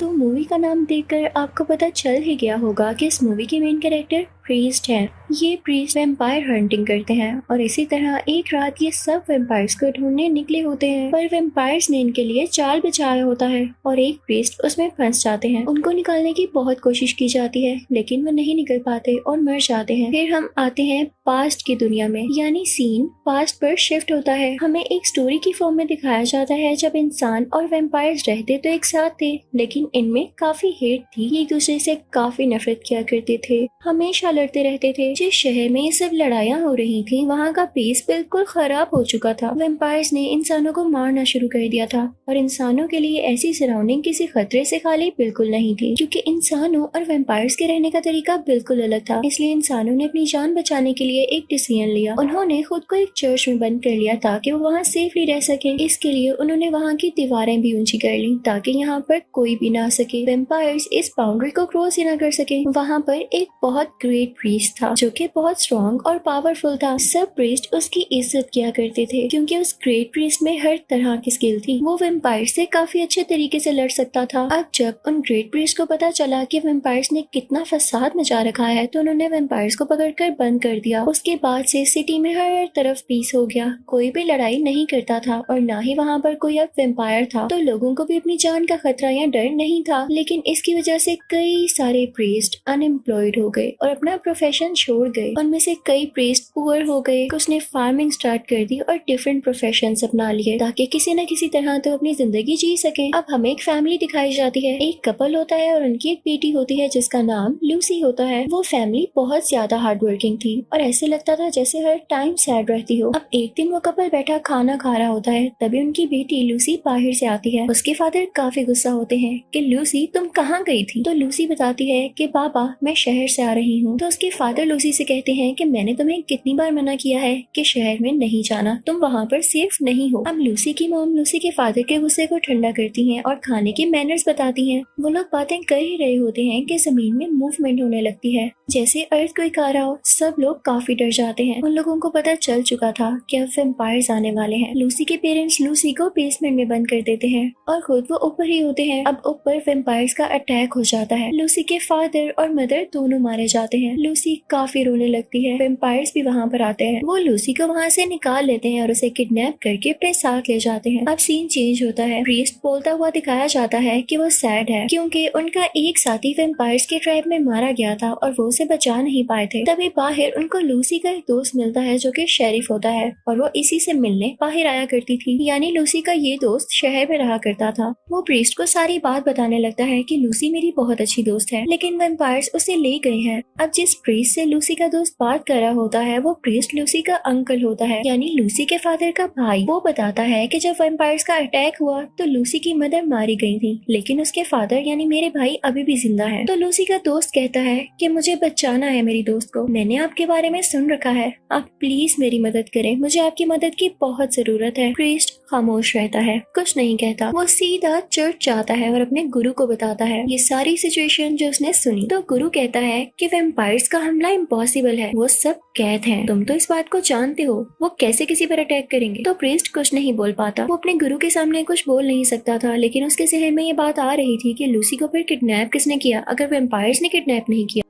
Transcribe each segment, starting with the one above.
तो मूवी का नाम देखकर आपको पता चल ही गया होगा कि इस मूवी के मेन कैरेक्टर प्रीस्ट हैं। ये प्रीस्ट वैम्पायर हंटिंग करते हैं और इसी तरह एक रात ये सब वैम्पायर्स को ढूंढने निकले होते हैं, पर वैम्पायर्स ने इनके लिए जाल बिछाया होता है और एक प्रीस्ट उसमें फंस जाते हैं। उनको निकालने की बहुत कोशिश की जाती है लेकिन वो नहीं निकल पाते और मर जाते हैं। फिर हम आते हैं पास्ट की दुनिया में, यानी सीन पास्ट पर शिफ्ट होता है। हमें एक स्टोरी की फॉर्म में दिखाया जाता है जब इंसान और वैम्पायर्स रहते तो एक साथ थे, लेकिन इनमें काफी हेट थी, एक दूसरे से काफी नफरत किया करते थे, हमेशा लड़ते रहते थे। जिस शहर में ये सब लड़ाइयाँ हो रही थी वहाँ का पीस बिल्कुल खराब हो चुका था। वैम्पायर्स ने इंसानों को मारना शुरू कर दिया था और इंसानों के लिए ऐसी सराउंडिंग किसी खतरे से खाली बिल्कुल नहीं थी, क्योंकि इंसानों और वैम्पायर्स के रहने का तरीका बिल्कुल अलग था। इसलिए इंसानों ने अपनी जान बचाने के लिए एक डिसीजन लिया। उन्होंने खुद को एक चर्च में बंद कर लिया ताकि वो वहाँ सेफली रह सके। इसके लिए उन्होंने वहाँ की दीवारें भी ऊंची कर ली ताकि यहाँ पर कोई भी ना आ सके, वैम्पायर्स इस बाउंड्री को क्रॉस ही ना कर सके। वहाँ पर एक बहुत ग्रेट प्रीस्ट था जो कि बहुत स्ट्रॉन्ग और पावरफुल था। सब प्रीस्ट उसकी इज्जत किया करते थे क्योंकि उस ग्रेट प्रीस्ट में हर तरह की स्किल थी। वो वैम्पायर से काफी अच्छे तरीके से लड़ सकता था। अब जब उन ग्रेट प्रीस्ट को पता चला कि वैम्पायर्स ने कितना फसाद मचा रखा है तो उन्होंने वैम्पायर्स को पकड़कर बंद कर दिया। उसके बाद से सिटी में हर तरफ पीस हो गया, कोई भी लड़ाई नहीं करता था और ना ही वहाँ पर कोई अब वैम्पायर था, तो लोगों को भी अपनी जान का खतरा या डर नहीं था। लेकिन इसकी वजह से कई सारे प्रीस्ट अनएम्प्लॉयड हो गए और अपना प्रोफेशन छोड़ गए। उनमें से कई प्रीस्ट पुअर हो गए, उसने फार्मिंग स्टार्ट कर दी और डिफरेंट प्रोफेशन अपना लिए ताकि किसी न किसी तरह तो अपनी जिंदगी जी सके। अब हमें एक फैमिली दिखाई जाती है, एक कपल होता है और उनकी एक बेटी होती है जिसका नाम लूसी होता है। वो फैमिली बहुत ज्यादा हार्ड वर्किंग थी और ऐसे लगता था जैसे हर टाइम सैड रहती हो। अब एक दिन वो कपल बैठा खाना खा रहा होता है, तभी उनकी बेटी लूसी बाहर से आती है। उसके फादर काफी गुस्सा होते हैं कि लूसी तुम कहाँ गई थी? तो लूसी बताती है कि पापा मैं शहर से आ रही हूँ। तो उसके फादर लूसी से कहते हैं कि मैंने तुम्हें कितनी बार मना किया है कि शहर में नहीं जाना, तुम वहाँ पर सेफ नहीं हो। अब लूसी की मॉम लूसी के फादर के गुस्से को ठंडा करती हैं और खाने के मैनर्स बताती हैं। वो लोग बातें कर ही रहे होते हैं कि जमीन में मूवमेंट होने लगती है जैसे अर्थक्वेक आ रहा हो। सब लोग काफी डर जाते हैं। उन लोगों को पता चल चुका था कि अब वैम्पायर्स आने वाले हैं। लूसी के पेरेंट्स लूसी को बेसमेंट में बंद कर देते हैं और खुद वो ऊपर ही होते हैं। अब ऊपर वैम्पायर्स का अटैक हो जाता है। लूसी के फादर और मदर दोनों मारे जाते हैं। लूसी काफी रोने लगती है। वैम्पायर्स भी वहाँ पर आते हैं। वो लूसी को वहाँ से निकाल लेते हैं और उसे किडनैप करके अपने साथ ले जाते हैं। अब सीन चेंज होता है। प्रीस्ट बोलता हुआ दिखाया जाता है कि वो सैड है क्योंकि उनका एक साथी वैम्पायर्स के ट्राइब में मारा गया था और वो उसे बचा नहीं पाए थे। तभी बाहर उनको लूसी का एक दोस्त मिलता है जो कि शेरिफ होता है और वो इसी से मिलने बाहर आया करती थी, यानी लूसी का ये दोस्त शहर में रहा करता था। वो प्रीस्ट को सारी बात बताने लगता है कि लूसी मेरी बहुत अच्छी दोस्त है, लेकिन वैम्पायर्स उसे ले गए हैं। अब जिस प्रीस्ट से लूसी का दोस्त बात कर रहा होता है वो प्रीस्ट लूसी का अंकल होता है, यानी लूसी के फादर का भाई। वो बताता है कि जब वैम्पायर्स का अटैक हुआ तो लूसी की मदर मारी गई थी, लेकिन उसके फादर यानी मेरे भाई अभी भी जिंदा है। तो लूसी का दोस्त कहता है कि मुझे बचाना है मेरी दोस्त को, मैंने आपके बारे में सुन रखा है, आप प्लीज मेरी मदद करें, मुझे आपकी मदद की बहुत जरूरत है। प्रीस्ट खामोश रहता है, कुछ नहीं कहता। वो सीधा चर्च जाता है और अपने गुरु को बताता है ये सारी सिचुएशन जो उसने सुनी। तो गुरु कहता है कि वैम्पायर्स का हमला इम्पॉसिबल है, वो सब कैद हैं, तुम तो इस बात को जानते हो, वो कैसे किसी पर अटैक करेंगे। तो प्रीस्ट कुछ नहीं बोल पाता। वो अपने गुरु के सामने कुछ बोल नहीं सकता था, लेकिन उसके जहन में ये बात आ रही थी कि लूसी को फिर किडनैप किसने किया अगर वैम्पायर्स ने किडनैप नहीं किया।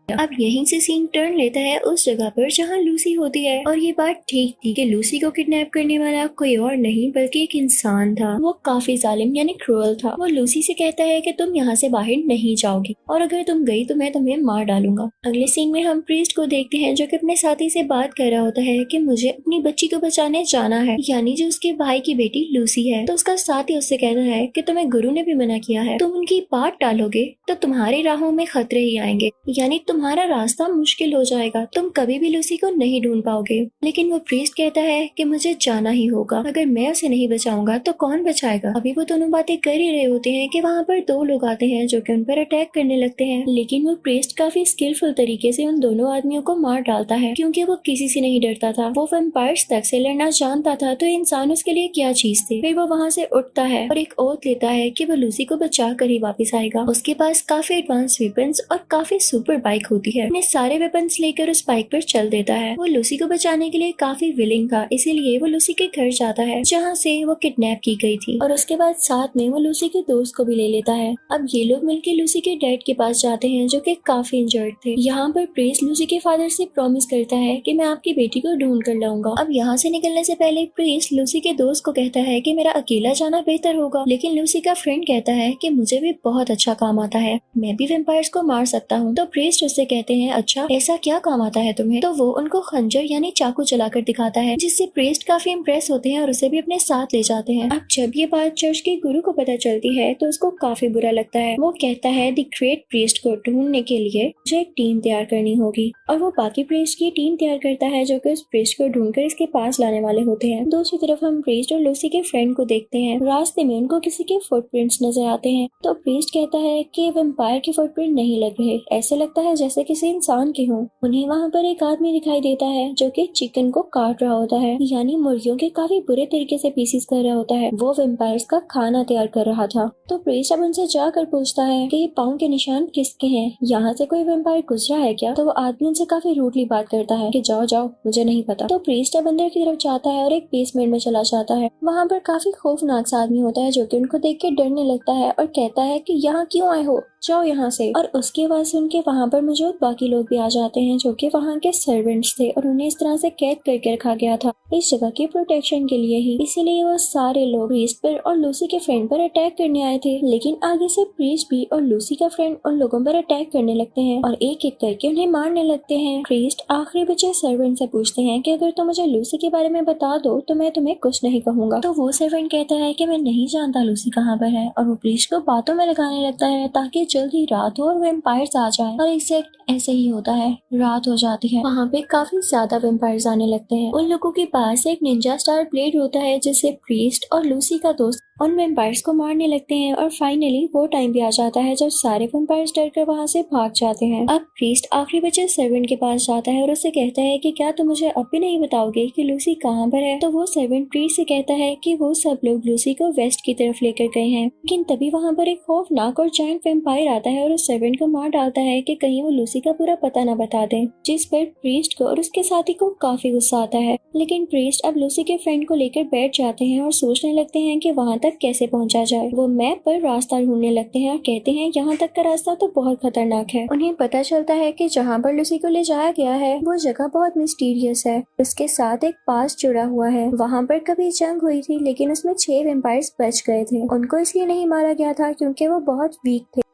अब यहीं से सीन टर्न लेता है उस जगह पर जहाँ लूसी होती है और ये बात ठीक थी कि लूसी को किडनैप करने वाला कोई और नहीं बल्कि एक इंसान था। वो काफी जालिम यानी क्रूअल था। वो लूसी से कहता है कि तुम यहाँ से बाहर नहीं जाओगी और अगर तुम गई तो मैं तुम्हें मार डालूंगा। अगले सीन में हम प्रीस्ट को देखते हैं जो कि अपने साथी से बात कर रहा होता है कि मुझे अपनी बच्ची को बचाने जाना है, यानी जो उसके भाई की बेटी लूसी है। तो उसका साथी उससे कहता है कि तुम्हें गुरु ने भी मना किया है, तुम उनकी बात टालोगे तो तुम्हारी राहों में खतरे ही आएंगे, यानी तुम्हारा रास्ता मुश्किल हो जाएगा, तुम कभी भी लूसी को नहीं ढूंढ पाओगे। लेकिन वो प्रीस्ट कहता है कि मुझे जाना ही होगा, अगर मैं उसे नहीं बचाऊंगा तो कौन बचाएगा। अभी वो दोनों बातें कर ही रहे होते हैं कि वहाँ पर दो लोग आते हैं जो कि उन पर अटैक करने लगते हैं, लेकिन वो प्रीस्ट काफी स्किलफुल तरीके से उन दोनों आदमियों को मार डालता है क्योंकि वो किसी से नहीं डरता था। वो वैम्पायर्स तक से लड़ना जानता था, तो इंसान उसके लिए क्या चीज थी। फिर वो वहाँ से उठता है और एक ओथ लेता है कि वो लूसी को बचा कर ही वापिस आएगा। उसके पास काफी एडवांस वेपन्स और काफी सुपर बाइक होती है। अपने सारे वेपन्स लेकर उस बाइक पर चल देता है। वो लूसी को बचाने के लिए काफी विलिंग था, इसीलिए वो लूसी के घर जाता है जहाँ से वो किडनैप की गई थी, और उसके बाद साथ में वो लूसी के दोस्त को भी ले लेता है। अब ये लोग मिलकर लूसी के डैड के पास जाते हैं जो कि काफी इंजर्ड थे। यहाँ पर प्रीस्ट लूसी के फादर से प्रॉमिस करता है कि मैं आपकी बेटी को ढूंढ कर लाऊंगा। अब यहाँ से निकलने से पहले प्रीस्ट लूसी के दोस्त को कहता है कि मेरा अकेला जाना बेहतर होगा, लेकिन लूसी का फ्रेंड कहता है कि मुझे भी बहुत अच्छा काम आता है, मैं भी वेम्पायर्स को मार सकता हूँ। तो प्रीस्ट उससे कहते हैं अच्छा ऐसा क्या काम आता है तुम्हें? तो वो उनको खंजर यानी चाकू चलाकर दिखाता है, जिससे प्रीस्ट काफी इम्प्रेस होते हैं और उसे भी अपने साथ ले जाते हैं। अब जब ये बात चर्च के गुरु को पता चलती है तो उसको काफी बुरा लगता है। वो कहता है द ग्रेट प्रीस्ट को ढूंढने के लिए मुझे एक टीम तैयार करनी होगी, और वो बाकी प्रीस्ट की टीम तैयार करता है जो कि उस प्रीस्ट को ढूंढकर इसके पास लाने वाले होते हैं। दूसरी तरफ हम प्रीस्ट और लूसी के फ्रेंड को देखते हैं। रास्ते में उनको किसी के फुटप्रिंट्स नजर आते हैं। तो प्रीस्ट कहता है कि वेम्पायर के फुटप्रिंट नहीं लग रहे, ऐसे लगता है जैसे किसी इंसान के हों। उन्हें वहाँ पर एक आदमी दिखाई देता है जो कि चिकन को काट रहा होता है, यानी मुर्गियों के काफी बुरे तरीके से पीसीस कर रहा होता है। वो वेम्पायर्स का खाना तैयार कर रहा था। तो प्रीस्ट अब उनसे जाकर पूछता है कि ये पाँव के निशान किसके हैं, यहाँ से कोई वेम्पायर गुजरा है क्या? तो वो आदमी उनसे काफी रूडली बात करता है कि जाओ जाओ, मुझे नहीं पता। तो प्रीस्ट अब अंदर की तरफ जाता है और एक बेसमेंट में चला जाता है। वहाँ पर काफी खौफनाक सा आदमी होता है जो कि उनको देख के डरने लगता है और कहता है कि यहाँ क्यों आए हो, जाओ यहाँ से। और उसकी आवाज सुन के वहाँ पर मौजूद बाकी लोग भी आ जाते हैं जो कि वहाँ के सर्वेंट्स थे और उन्हें इस तरह से कैद करके रखा गया था इस जगह की प्रोटेक्शन के लिए ही। इसीलिए वो सारे लोग प्रीस्ट पर और लूसी के फ्रेंड पर अटैक करने आए थे, लेकिन आगे से प्रीस्ट भी और लूसी का फ्रेंड उन लोगों पर अटैक करने लगते हैं और एक एक करके उन्हें मारने लगते हैं। प्रीस्ट आखिरी बचे सर्वेंट से पूछते हैं कि अगर तुम मुझे लूसी के बारे में बता दो तो मैं तुम्हें कुछ नहीं कहूँगा। तो वो सर्वेंट कहता है कि मैं नहीं जानता लूसी कहाँ पर है, और वो प्रीस्ट को बातों में लगाने लगता है ताकि जल्द ही रात हो और वेम्पायर्स आ जाएं। और एग्जैक्ट ऐसे ही होता है, रात हो जाती है। वहाँ पे काफी ज्यादा वेम्पायर्स आने लगते हैं। उन लोगों के पास एक निंजा स्टार ब्लेड होता है जिससे प्रीस्ट और लूसी का दोस्त उन वेम्पायर्स को मारने लगते हैं। और फाइनली वो टाइम भी आ जाता है जब सारे वेम्पायर्स डरकर वहाँ से भाग जाते हैं। अब प्रीस्ट आखिरी बचे सर्वेंट के पास जाता है और उससे कहता है कि क्या तुम मुझे अब भी नहीं बताओगे कि लूसी कहाँ पर है? तो वो सर्वेंट प्रीस्ट से कहता है कि वो सब लोग लूसी को वेस्ट की तरफ लेकर गए हैं। लेकिन तभी वहाँ पर एक खौफनाक और जायंट वेम्पायर आता है और उस सर्वेंट को मार डालता है कि कहीं वो लूसी का पूरा पता न बता दे, जिस पर प्रीस्ट को और उसके साथी को काफी गुस्सा आता है। लेकिन प्रीस्ट अब लूसी के फ्रेंड को लेकर बैठ जाते हैं और सोचने लगते हैं कि वहाँ तक कैसे पहुंचा जाए। वो मैप पर रास्ता ढूंढने लगते हैं और कहते हैं यहाँ तक का रास्ता तो बहुत खतरनाक है। उन्हें पता चलता है कि जहाँ पर लूसी को ले जाया गया है वो जगह बहुत मिस्टीरियस है, उसके साथ एक पास जुड़ा हुआ है। वहाँ पर कभी जंग हुई थी लेकिन उसमें 6 वेम्पायर्स बच गए थे। उनको इसलिए नहीं मारा गया था क्योंकि वो बहुत वीक थे।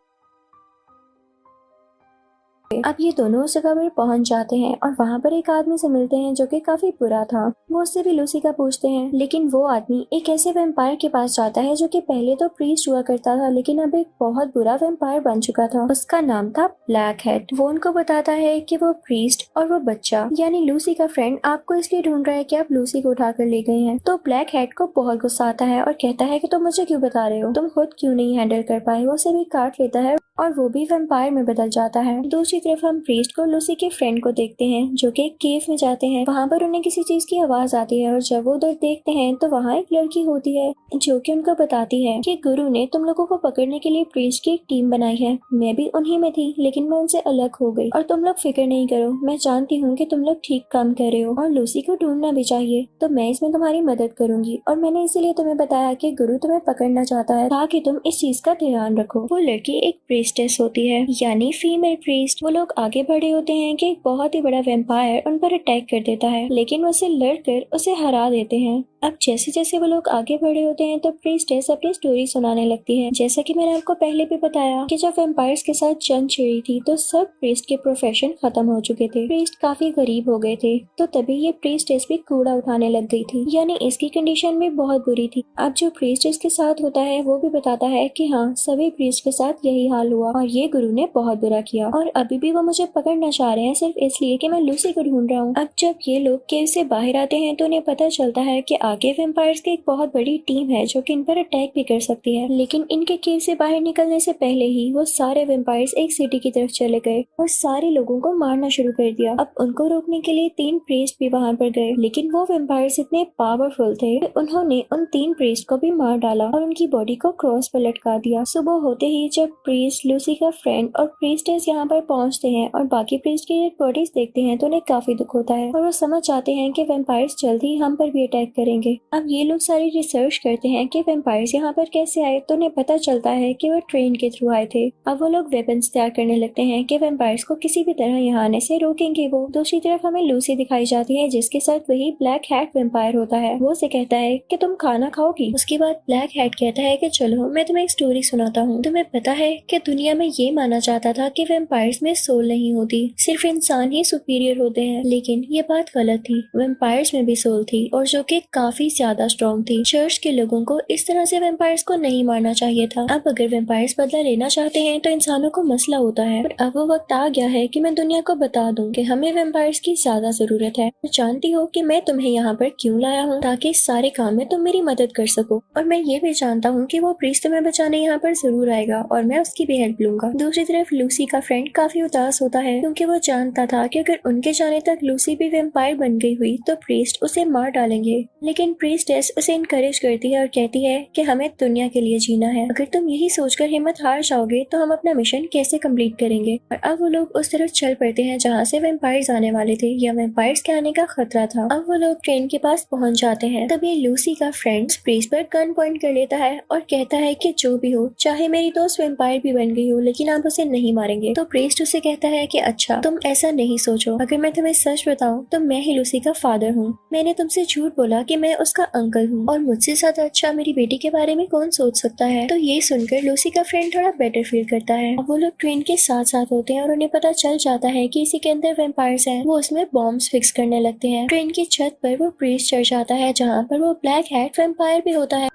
अब ये दोनों उस जगह पर पहुंच जाते हैं और वहाँ पर एक आदमी से मिलते हैं जो कि काफी बुरा था। वो उससे भी लूसी का पूछते हैं, लेकिन वो आदमी एक ऐसे वेम्पायर के पास जाता है जो कि पहले तो प्रीस्ट हुआ करता था लेकिन अब एक बहुत बुरा वेम्पायर बन चुका था। उसका नाम था ब्लैक हेड। वो उनको बताता है कि वो प्रीस्ट और वो बच्चा यानी लूसी का फ्रेंड आपको इसलिए ढूंढ रहा है कि आप लूसी को उठा कर ले गए हैं। तो ब्लैक हेड को बहुत गुस्सा आता है और कहता है कि तुम मुझे क्यों बता रहे हो, तुम खुद क्यों नहीं हैंडल कर पाए। वो उसे भी काट लेता है और वो भी वेम्पायर में बदल जाता है। दूसरी तरफ हम प्रीस्ट को लूसी के फ्रेंड को देखते हैं जो कि एक केव में जाते हैं। वहाँ पर उन्हें किसी चीज की आवाज आती है और जब वो उधर देखते हैं तो वहाँ एक लड़की होती है जो कि उनको बताती है कि गुरु ने तुम लोगों को पकड़ने के लिए प्रीस्ट की एक टीम बनाई है। मैं भी उन्हीं में थी लेकिन मैं उनसे अलग हो गई, और तुम लोग फिक्र नहीं करो, मैं जानती हूँ कि तुम लोग ठीक काम कर रहे हो और लूसी को ढूंढना भी चाहिए, तो मैं इसमें तुम्हारी मदद करूंगी। और मैंने इसीलिए तुम्हें बताया कि गुरु तुम्हें पकड़ना चाहता है ताकि तुम इस चीज का ध्यान रखो। वो लड़की एक प्रीस्टेस होती है यानी फीमेल प्रीस्ट। वो लोग आगे बढ़े होते हैं कि एक बहुत ही बड़ा वेम्पायर उन पर अटैक कर देता है, लेकिन वो उसे लड़कर उसे हरा देते हैं। अब जैसे जैसे वो लोग आगे बढ़े होते हैं तो प्रीस्टेस अपनी स्टोरी सुनाने लगती है। जैसा कि मैंने आपको पहले भी बताया कि जब वेम्पायर्स के साथ जंग छिड़ी थी तो सब प्रीस्ट के प्रोफेशन खत्म हो चुके थे, प्रीस्ट काफी गरीब हो गए थे। तो तभी ये प्रीस्टेस भी कूड़ा उठाने लग गई थी, यानी इसकी कंडीशन भी बहुत बुरी थी। अब जो प्रीस्ट इसके साथ होता है वो भी बताता है कि हाँ, सभी प्रीस्ट के साथ यही हाल हुआ और ये गुरु ने बहुत बुरा किया और अभी भी वो मुझे पकड़ना चाह रहे हैं सिर्फ इसलिए कि मैं लूसी को ढूंढ रहा हूँ। अब जब ये लोग केव से बाहर आते हैं तो उन्हें पता चलता है कि आगे वेम्पायर्स की एक बहुत बड़ी टीम है जो कि इन पर अटैक भी कर सकती है। लेकिन इनके केव से बाहर निकलने से पहले ही वो सारे वेम्पायर्स एक सिटी की तरफ चले गए और सारे लोगों को मारना शुरू कर दिया। अब उनको रोकने के लिए 3 प्रीस्ट भी वहां पर गए, लेकिन वो वेम्पायर्स इतने पावरफुल थे कि उन्होंने उन 3 प्रीस्ट को भी मार डाला और उनकी बॉडी को क्रॉस पर लटका दिया। सुबह होते ही जब प्रीस्ट, लूसी का फ्रेंड और प्रीस्टेस यहाँ पर पहुंच पहुंचते हैं और बाकी प्रीस्ट की डेड बॉडीज देखते हैं तो उन्हें काफी दुख होता है और वो समझ जाते हैं कि वेम्पायर्स जल्द ही हम पर भी अटैक करेंगे। अब ये लोग सारी रिसर्च करते हैं कि वेम्पायर्स यहाँ पर कैसे आए तो उन्हें पता चलता है कि वो ट्रेन के थ्रू आए थे। अब वो लोग वेपन्स तैयार करने लगते हैं कि वेम्पायर्स को किसी भी तरह यहाँ आने से रोकेंगे। वो दूसरी तरफ हमें लूसी दिखाई जाती है जिसके साथ वही ब्लैक हैट वेम्पायर होता है। वो उसे कहता है कि तुम खाना खाओगी। उसके बाद ब्लैक हैट कहता है कि चलो मैं तुम्हें एक स्टोरी सुनाता हूँ। तुम्हें पता है कि दुनिया में ये माना जाता था कि वेम्पायर्स में सोल नहीं होती, सिर्फ इंसान ही सुपीरियर होते हैं, लेकिन ये बात गलत थी। वेम्पायर्स में भी सोल थी और जो कि काफी ज्यादा स्ट्रॉन्ग थी। चर्च के लोगों को इस तरह से वेम्पायर्स को नहीं मारना चाहिए था। अब अगर वेम्पायर्स बदला लेना चाहते हैं तो इंसानों को मसला होता है। और अब वो वक्त आ गया है कि मैं दुनिया को बता दूं कि हमें वेम्पायर्स की ज्यादा जरूरत है। तो जानती हो कि मैं तुम्हें यहाँ पर क्यों लाया हूँ, ताकि इस सारे काम में तुम मेरी मदद कर सको। और मैं ये भी जानता हूँ कि वो प्रीस्ट तुम्हें बचाने यहाँ पर जरूर आएगा और मैं उसकी भी हेल्प लूंगा। दूसरी तरफ लूसी का फ्रेंड काफी उदास होता है क्योंकि वो जानता था कि अगर उनके जाने तक लूसी भी वेम्पायर बन गई हुई तो प्रीस्ट उसे मार डालेंगे। लेकिन प्रीस्टेस उसे इनकरेज करती है और कहती है कि हमें दुनिया के लिए जीना है। अगर तुम यही सोचकर हिम्मत हार जाओगे तो हम अपना मिशन कैसे कंप्लीट करेंगे। और अब वो लोग उस तरफ चल पड़ते हैं जहाँ से वेम्पायर्स आने वाले थे या वेम्पायर्स के आने का खतरा था। अब वो लोग ट्रेन के पास पहुंच जाते हैं। तभी लूसी का फ्रेंड प्रीस्ट पर गन पॉइंट कर लेता है और कहता है कि जो भी हो, चाहे मेरी दोस्त वेम्पायर भी बन गई हो, लेकिन आप उसे नहीं मारेंगे। तो प्रीस्ट उसे कहता है कि अच्छा तुम ऐसा नहीं सोचो, अगर मैं तुम्हें सच बताऊं तो मैं ही लूसी का फादर हूँ। मैंने तुमसे झूठ बोला कि मैं उसका अंकल हूँ और मुझसे ज्यादा अच्छा मेरी बेटी के बारे में कौन सोच सकता है। तो ये सुनकर लूसी का फ्रेंड थोड़ा बेटर फील करता है। अब वो लोग ट्रेन के साथ साथ होते हैं और उन्हें पता चल जाता है कि इसी के अंदर वेम्पायर्स हैं। वो उसमें बॉम्ब्स फिक्स करने लगते हैं। ट्रेन की छत पर वो प्रीस्ट चढ़ जाता है जहाँ पर वो ब्लैक हैट वेम्पायर भी होता है।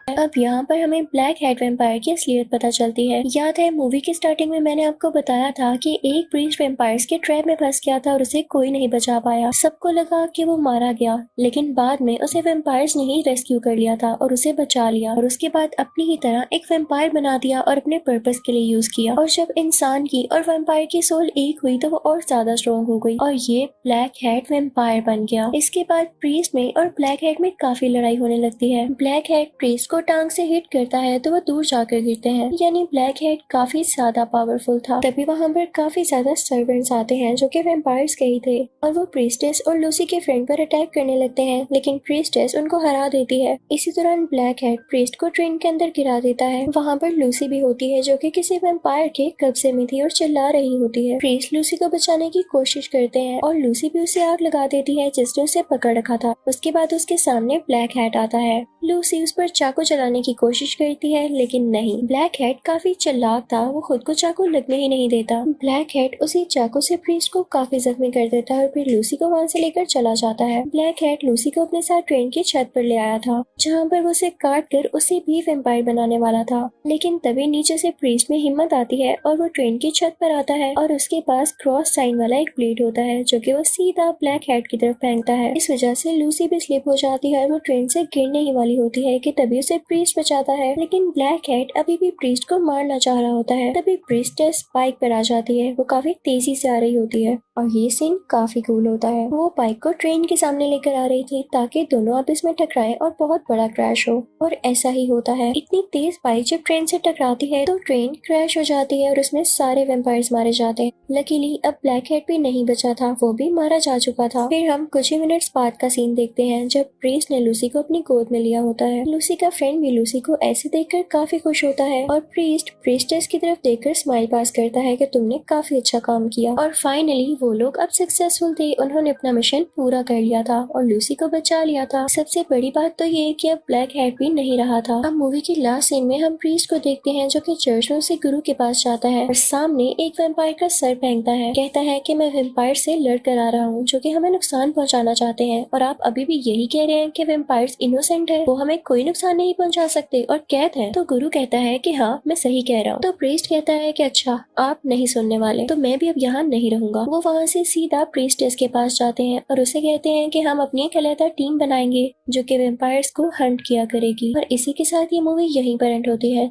अब यहाँ पर हमें ब्लैक हैट वेम्पायर की असलियत पता चलती है। याद है मूवी के स्टार्टिंग में मैंने आपको बताया था कि एक प्रीस्ट वेम्पायर्स के ट्रैप में फंस गया था और उसे कोई नहीं बचा पाया। सबको लगा कि वो मारा गया, लेकिन बाद में उसे वेम्पायर्स ने ही रेस्क्यू कर लिया था और उसे बचा लिया और उसके बाद अपनी ही तरह एक वेम्पायर बना दिया और अपने पर्पस के लिए यूज किया। और जब इंसान की और वेम्पायर की सोल एक हुई तो वो और ज्यादा स्ट्रॉन्ग हो गई और ये ब्लैक हैट वेम्पायर बन गया। इसके बाद प्रीस्ट में और ब्लैक हैट में काफी लड़ाई होने लगती है। ब्लैक हैट प्रीस्ट को टांग से हिट करता है तो वो दूर जाकर गिरते हैं, यानी ब्लैक हैट काफी ज्यादा पावरफुल था। तभी वहाँ पर काफी ज्यादा सर्वेंट्स आते हैं जो कि वेम्पायर्स के ही थे और वो प्रीस्टेस और लूसी के फ्रेंड पर अटैक करने लगते हैं, लेकिन प्रीस्टेस उनको हरा देती है। इसी दौरान ब्लैक हैट प्रीस्ट को ट्रेन के अंदर गिरा देता है। वहाँ पर लूसी भी होती है जो कि किसी वेम्पायर के कब्जे में थी और चिल्ला रही होती है। प्रीस्ट लूसी को बचाने की कोशिश करते हैं और लूसी भी उसे आग लगा देती है जिसने उसे पकड़ रखा था। उसके बाद उसके सामने ब्लैक हैट आता है। लूसी उस पर चाकू चलाने की कोशिश करती है लेकिन नहीं, ब्लैक हैट काफी चालाक था, वो खुद को चाकू लगने ही नहीं देता। ब्लैक हैट उसी चाकू से प्रीस्ट को काफी जख्मी कर देता है और फिर लूसी को वहाँ से लेकर चला जाता है। ब्लैक हैट लूसी को अपने साथ ट्रेन की छत पर ले आया था जहाँ पर वो उसे काट कर उसे भी वेम्पायर बनाने वाला था, लेकिन तभी नीचे से प्रीस्ट में हिम्मत आती है और वो ट्रेन की छत पर आता है और उसके पास क्रॉस साइन वाला एक ब्लेड होता है जो कि वो सीधा ब्लैक हैट की तरफ फेंकता है। इस वजह से लूसी भी स्लिप हो जाती है और वो ट्रेन से गिरने ही वाली होती है कि तभी उसे प्रीस्ट बचाता है, लेकिन ब्लैक हैट अभी भी प्रीस्ट को मारना चाह रहा होता है। तभी प्रीस्टेस बाइक पर आ जाती है। वो काफी तेजी से आ रही होती है और ये सीन काफी कूल होता है। वो बाइक को ट्रेन के सामने लेकर आ रही थी ताकि दोनों आपस में टकराएं और बहुत बड़ा क्रैश हो, और ऐसा ही होता है। इतनी तेज बाइक जब ट्रेन से टकराती है तो ट्रेन क्रैश हो जाती है और उसमें सारे वेम्पायर्स मारे जाते हैं। लकीली अब ब्लैक हैट भी नहीं बचा था, वो भी मारा जा चुका था। फिर हम कुछ ही मिनट्स बाद का सीन देखते हैं जब प्रीस्ट ने लूसी को अपनी गोद में लिया होता है। लूसी का फ्रेंड भी लूसी को ऐसे देखकर काफी खुश होता है और प्रीस्ट प्रीस्टेस की तरफ देखकर स्माइल पास करता है कि तुमने काफी अच्छा काम किया। और फाइनली वो लोग अब सक्सेसफुल थे, उन्होंने अपना मिशन पूरा कर लिया था और लूसी को बचा लिया था। सबसे बड़ी बात तो ये कि अब ब्लैक हैट भी नहीं रहा था। अब मूवी की लास्ट सीन में हम प्रीस्ट को देखते हैं जो कि चर्च में उसे गुरु के पास जाता है और सामने एक वेम्पायर का सर फेंकता है। कहता है कि मैं वेम्पायर से लड़ कर आ रहा हूँ जो कि हमें नुकसान पहुँचाना चाहते हैं, और आप अभी भी यही कह रहे हैं कि वेम्पायर्स इनोसेंट है, वो हमें कोई नुकसान नहीं पहुँचा सकते और कैद है। तो गुरु कहता है कि हाँ मैं सही कह रहा हूँ। तो प्रीस्ट कहता है कि अच्छा आप नहीं सुनने वाले, तो मैं भी अब यहाँ नहीं रहूंगा। वो वहाँ से सीधा प्रीस्टेस के पास जाते हैं और उसे कहते हैं कि हम अपनी एक अलग टीम बनाएंगे जो कि वेम्पायर्स को हंट किया करेगी। और इसी के साथ ये मूवी यहीं पर एंड होती है।